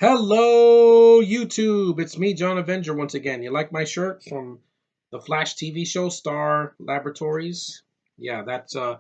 Hello, YouTube. It's me, John Avenger, once again. You like my shirt from the Flash TV show, Star Laboratories? Yeah, that's a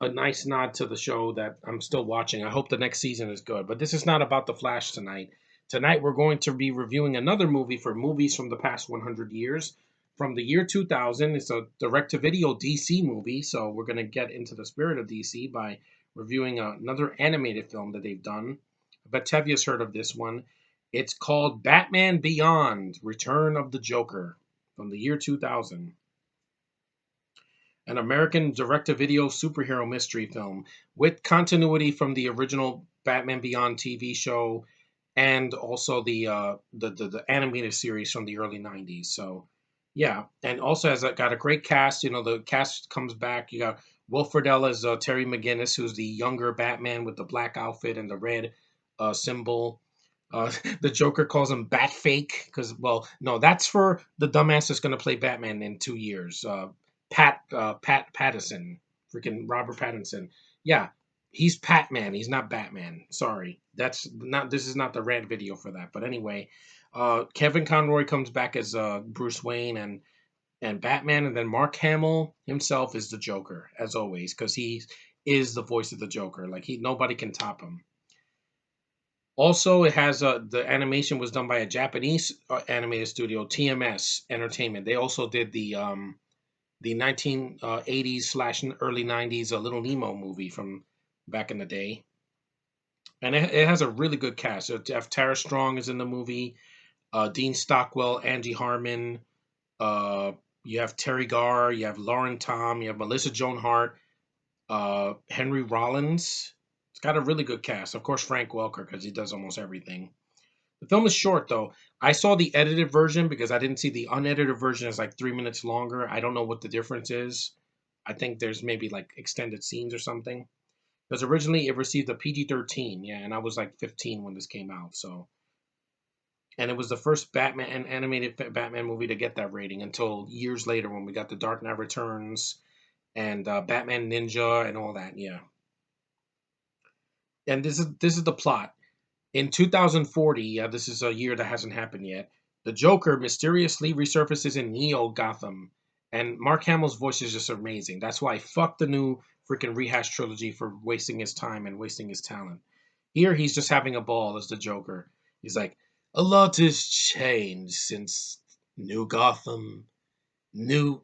nice nod to the show that I'm still watching. I hope the next season is good. But this is not about the Flash tonight. Tonight, we're going to be reviewing another movie for movies from the past 100 years. From the year 2000, it's a direct to video DC movie. So, we're going to get into the spirit of DC by reviewing another animated film that they've done. I bet Tevia's heard of this one. It's called Batman Beyond: Return of the Joker from the year 2000, an American direct-to-video superhero mystery film with continuity from the original Batman Beyond TV show and also the animated series from the early 90s. So, yeah, and also has got a great cast. You know, the cast comes back. You got Will Friedle as Terry McGinnis, who's the younger Batman with the black outfit and the red symbol. The Joker calls him Batfake because, well, no, that's for the dumbass that's going to play Batman in 2 years. Pat Pattison, freaking Robert Pattinson. Yeah, he's Patman. He's not Batman. Sorry, that's not. This is not the rant video for that. But anyway, Kevin Conroy comes back as Bruce Wayne and Batman, and then Mark Hamill himself is the Joker as always because he is the voice of the Joker. Like nobody can top him. Also, it has the animation was done by a Japanese animated studio, TMS Entertainment. They also did the 1980s slash early 90s Little Nemo movie from back in the day, and it has a really good cast. So Tara Strong is in the movie, Dean Stockwell, Angie Harmon. Uh, you have Terry Garr, you have Lauren Tom, you have Melissa Joan Hart, Henry Rollins. It's got a really good cast. Of course, Frank Welker because he does almost everything. The film is short though. I saw the edited version because I didn't see the unedited version is like 3 minutes longer. I don't know what the difference is. I think there's maybe like extended scenes or something. Because originally it received a PG-13, yeah, and I was like 15 when this came out. So, and it was the first Batman and animated Batman movie to get that rating until years later when we got the Dark Knight Returns and Batman Ninja and all that. Yeah, and this is the plot. In 2040, yeah, this is a year that hasn't happened yet, the Joker mysteriously resurfaces in Neo Gotham, and Mark Hamill's voice is just amazing. That's why fuck the new freaking rehash trilogy for wasting his time and wasting his talent. Here, he's just having a ball as the Joker. He's like, a lot has changed since New Gotham, new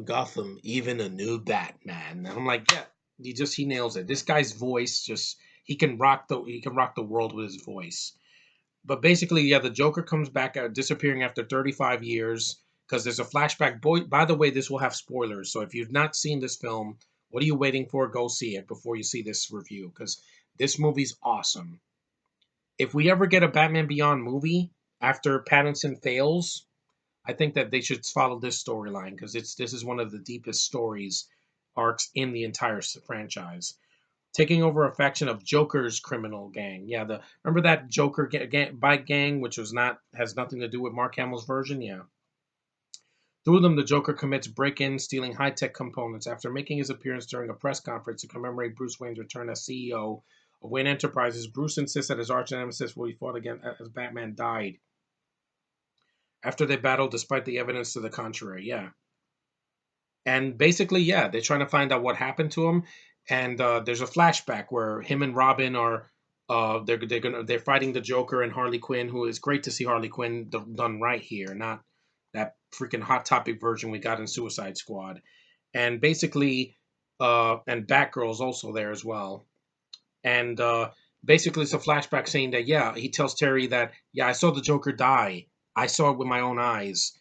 Gotham, even a new Batman. And I'm like, yeah, he nails it. This guy's voice just he can rock the world with his voice. But basically, yeah, the Joker comes back disappearing after 35 years because there's a flashback. Boy, by the way, this will have spoilers. So if you've not seen this film, what are you waiting for? Go see it before you see this review because this movie's awesome. If we ever get a Batman Beyond movie after Pattinson fails, I think that they should follow this storyline because this is one of the deepest stories arcs in the entire franchise. Taking over a faction of Joker's criminal gang. Yeah, the remember that Joker bike gang, which was not has nothing to do with Mark Hamill's version. Yeah, through them, the Joker commits break-ins, stealing high-tech components. After making his appearance during a press conference to commemorate Bruce Wayne's return as CEO of Wayne Enterprises, Bruce insists that his arch nemesis, who he fought against as Batman, died after they battled, despite the evidence to the contrary. Yeah, and basically, yeah, they're trying to find out what happened to him. And there's a flashback where him and Robin are they're fighting the Joker and Harley Quinn, who is great to see Harley Quinn done right here, not that freaking hot topic version we got in Suicide Squad. And basically, and Batgirl's also there as well. And basically, it's a flashback saying that yeah, he tells Terry that yeah, I saw the Joker die. I saw it with my own eyes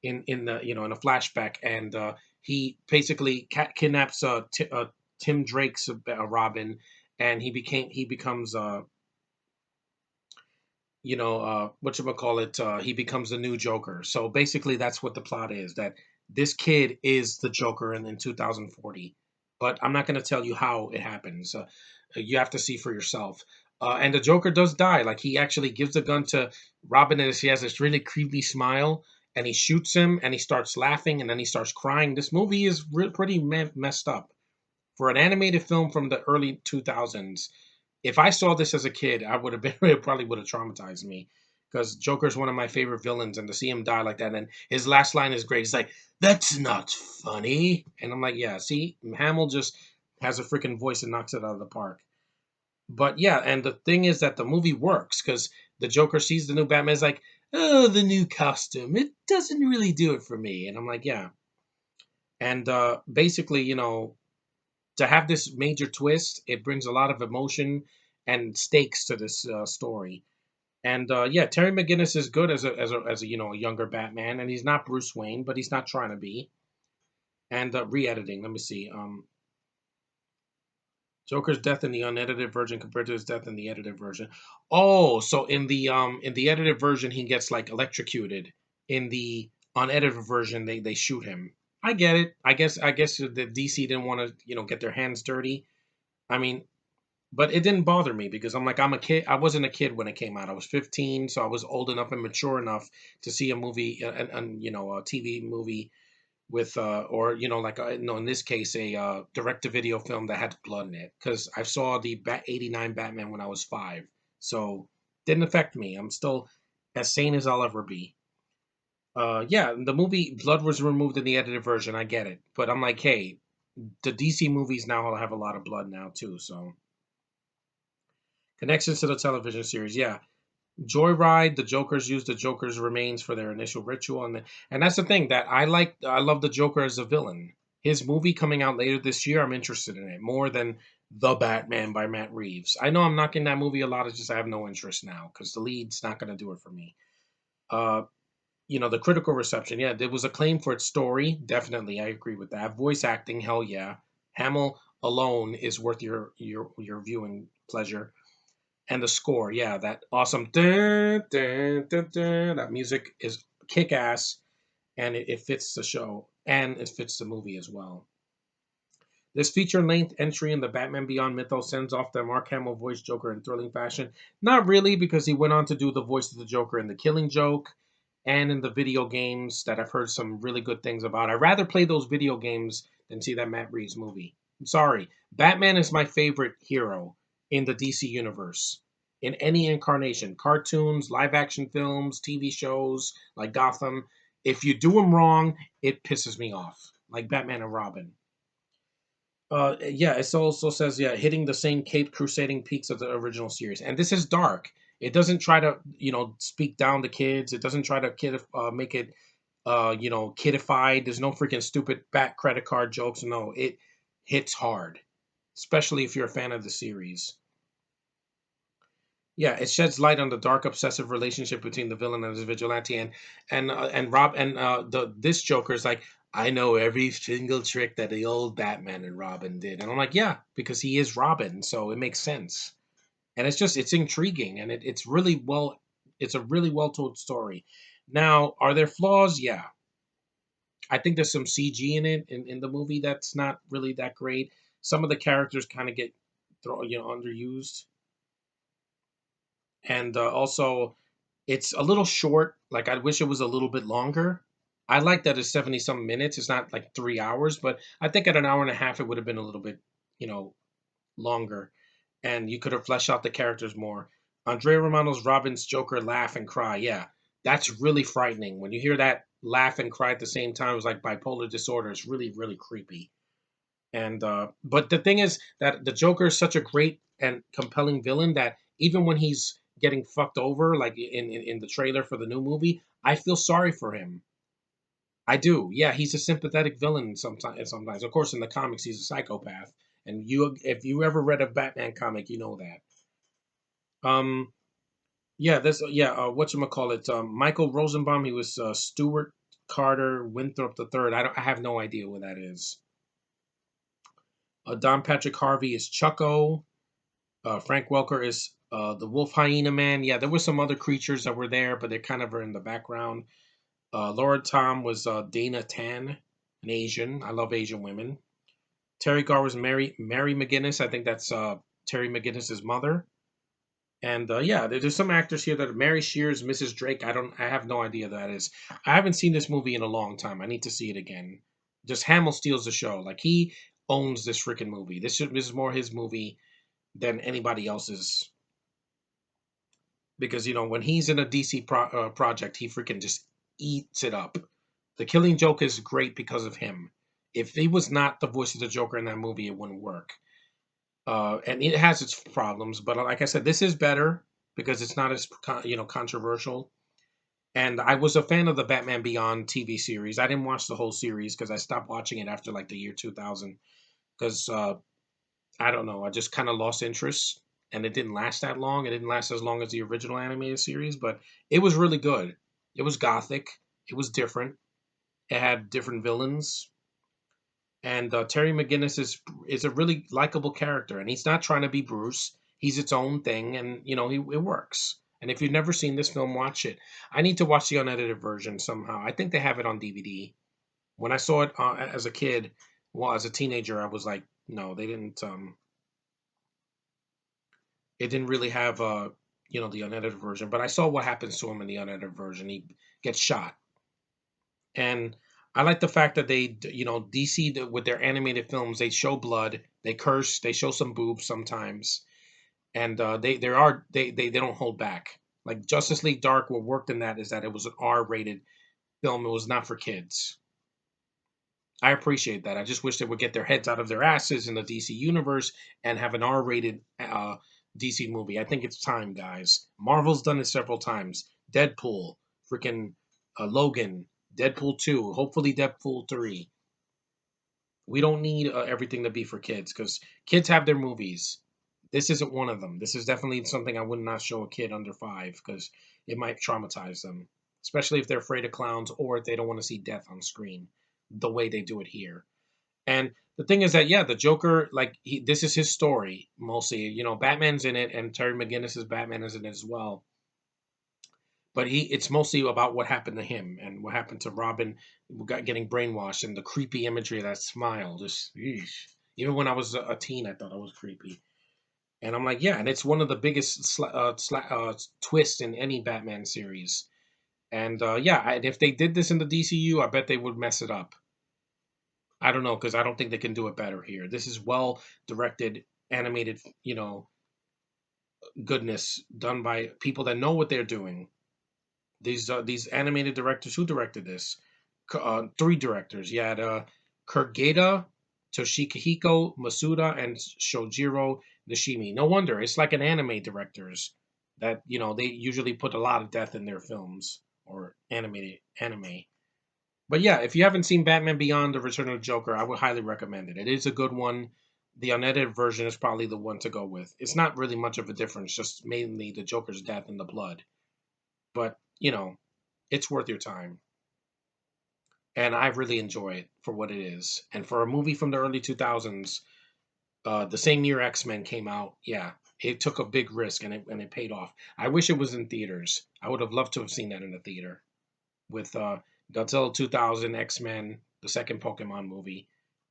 in the in a flashback, and he basically kidnaps Tim Drake's Robin, and he becomes what you call it he becomes the new Joker. So basically, that's what the plot is. That this kid is the Joker in 2040, but I'm not going to tell you how it happens. You have to see for yourself. And the Joker does die. Like he actually gives the gun to Robin, and he has this really creepy smile, and he shoots him, and he starts laughing, and then he starts crying. This movie is pretty messed up for an animated film from the early 2000s. if I saw this as a kid, I would have been it probably would have traumatized me because Joker's one of my favorite villains, and to see him die like that, and his last line is great. He's like, "That's not funny," and I'm like, "Yeah, see, Hamill just has a freaking voice and knocks it out of the park." But yeah, and the thing is that the movie works because the Joker sees the new Batman is like, "Oh, the new costume, it doesn't really do it for me," and I'm like, "Yeah," and basically, to have this major twist, it brings a lot of emotion and stakes to this story. And yeah, Terry McGinnis is good as a a younger Batman, and he's not Bruce Wayne, but he's not trying to be. And re-editing, let me see. Joker's death in the unedited version compared to his death in the edited version. Oh, so in the edited version, he gets like electrocuted. In the unedited version, they shoot him. I get it. I guess the DC didn't want to get their hands dirty. I mean, but it didn't bother me because I'm like, I'm a kid. I wasn't a kid when it came out. I was 15, so I was old enough and mature enough to see a movie, and a TV movie with, or like, no, in this case, a direct-to-video film that had blood in it. Because I saw the '89 Batman when I was 5, so didn't affect me. I'm still as sane as I'll ever be. Yeah, the movie blood was removed in the edited version. I get it, but I'm like, hey, the DC movies now have a lot of blood now too, so. Connections to the television series, yeah. Joyride, the Jokers use the Joker's remains for their initial ritual, and that's the thing that I like. I love the Joker as a villain. His movie coming out later this year, I'm interested in it more than The Batman by Matt Reeves. I know I'm knocking that movie a lot. It's just I have no interest now because the lead's not going to do it for me. Uh, the critical reception, yeah, there was acclaim for its story. Definitely, I agree with that. Voice acting, hell yeah. Hamill alone is worth your viewing pleasure. And the score, yeah, that awesome dun, dun, dun, dun, that music is kick ass, and it fits the show and it fits the movie as well. This feature length entry in the Batman Beyond mythos sends off the Mark Hamill voice Joker in thrilling fashion. Not really, because he went on to do the voice of the Joker in The Killing Joke and in the video games that I've heard some really good things about. I'd rather play those video games than see that Matt Reeves movie. I'm sorry. Batman is my favorite hero in the DC universe. In any incarnation, cartoons, live action films, TV shows like Gotham. If you do them wrong, it pisses me off. Like Batman and Robin. Yeah, it also says, yeah, hitting the same Cape crusading peaks of the original series, and this is dark. It doesn't try to speak down to kids. It doesn't try to make it kidified. There's no freaking stupid bat credit card jokes. No, it hits hard, especially if you're a fan of the series. Yeah, it sheds light on the dark, obsessive relationship between the villain and his vigilante, and Rob and the this Joker is like, I know every single trick that the old Batman and Robin did, and I'm like, yeah, because he is Robin, so it makes sense, and it's intriguing, and it's a really well told story. Now, are there flaws? Yeah, I think there's some CG in it in the movie that's not really that great. Some of the characters kind of get underused, and also it's a little short. Like I wish it was a little bit longer. I like that it's 70 some minutes. It's not like 3 hours, but I think at an hour and a half it would have been a little bit, you know, longer. And you could have fleshed out the characters more. Andrea Romano's Robin's Joker laugh and cry. Yeah, that's really frightening. When you hear that laugh and cry at the same time, it's like bipolar disorder. It's really, really creepy. And but the thing is that the Joker is such a great and compelling villain that even when he's getting fucked over, like in the trailer for the new movie, I feel sorry for him. I do. Yeah, he's a sympathetic villain sometimes. Sometimes, of course, in the comics, he's a psychopath. And if you ever read a Batman comic, you know that. Um, yeah, what you call it? Michael Rosenbaum. He was Stuart Carter Winthrop the Third. I have no idea what that is. Don Patrick Harvey is Chucko. Frank Welker is the Wolf Hyena Man. Yeah, there were some other creatures that were there, but they kind of are in the background. Laura Tom was Dana Tan, an Asian. I love Asian women. Terry Gar was Mary McGinnis. I think that's Terry McGinnis's mother. And yeah, there's some actors here that are Mary Shears, Mrs. Drake. I have no idea who that is. I haven't seen this movie in a long time. I need to see it again. Just Hamill steals the show. Like he owns this freaking movie. This is more his movie. than anybody else's, because when he's in a DC project, he freaking just eats it up. The Killing Joke is great because of him. If he was not the voice of the Joker in that movie, it wouldn't work. And it has its problems, but like I said, this is better because it's not as controversial. And I was a fan of the Batman Beyond TV series. I didn't watch the whole series because I stopped watching it after like the year 2000, because I don't know, I just kind of lost interest, and it didn't last that long. It didn't last as long as the original animated series, but it was really good. It was gothic. It was different. It had different villains, and Terry McGinnis is a really likable character, and he's not trying to be Bruce. He's its own thing, and it works. And if you've never seen this film, watch it. I need to watch the unedited version somehow. I think they have it on DVD. When I saw it as a kid, well, as a teenager, I was like, no, they didn't. It didn't really have the unedited version. But I saw what happens to him in the unedited version. He gets shot, and I like the fact that DC with their animated films, they show blood, they curse, they show some boobs sometimes, and they don't hold back. Like Justice League Dark, what worked in that is that it was an R-rated film. It was not for kids. I appreciate that. I just wish they would get their heads out of their asses in the DC universe and have an R-rated DC movie. I think it's time, guys. Marvel's done it several times. Deadpool, freaking Logan, Deadpool 2, hopefully Deadpool 3. We don't need everything to be for kids, because kids have their movies. This isn't one of them. This is definitely something I would not show a kid under 5, because it might traumatize them, especially if they're afraid of clowns or if they don't want to see death on screen the way they do it here. And the thing is that, yeah, the Joker, like, this is his story mostly. Batman's in it, and Terry McGinnis's Batman is in it as well. But it's mostly about what happened to him and what happened to Robin, getting brainwashed, and the creepy imagery of that smile. Just, eesh. Even when I was a teen, I thought it was creepy. And I'm like, yeah, and it's one of the biggest twists in any Batman series. And yeah, and if they did this in the DCU, I bet they would mess it up. I don't know, because I don't think they can do it better here. This is well directed, animated, goodness done by people that know what they're doing. These animated directors, who directed this? Three directors. You had Kurgeda, Toshihiko Masuda, and Shojiro Nishimi. No wonder it's like an anime directors that they usually put a lot of death in their films or animated anime. But yeah, if you haven't seen Batman Beyond: The Return of the Joker, I would highly recommend it. It is a good one. The unedited version is probably the one to go with. It's not really much of a difference, just mainly the Joker's death and the blood. But it's worth your time, and I really enjoy it for what it is. And for a movie from the early 2000s, the same year X-Men came out, yeah, it took a big risk, and it paid off. I wish it was in theaters. I would have loved to have seen that in the theater with Godzilla 2000, X-Men, the second Pokemon movie,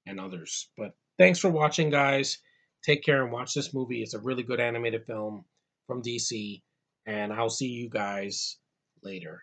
and others. But thanks for watching, guys. Take care and watch this movie. It's a really good animated film from DC, and I'll see you guys later.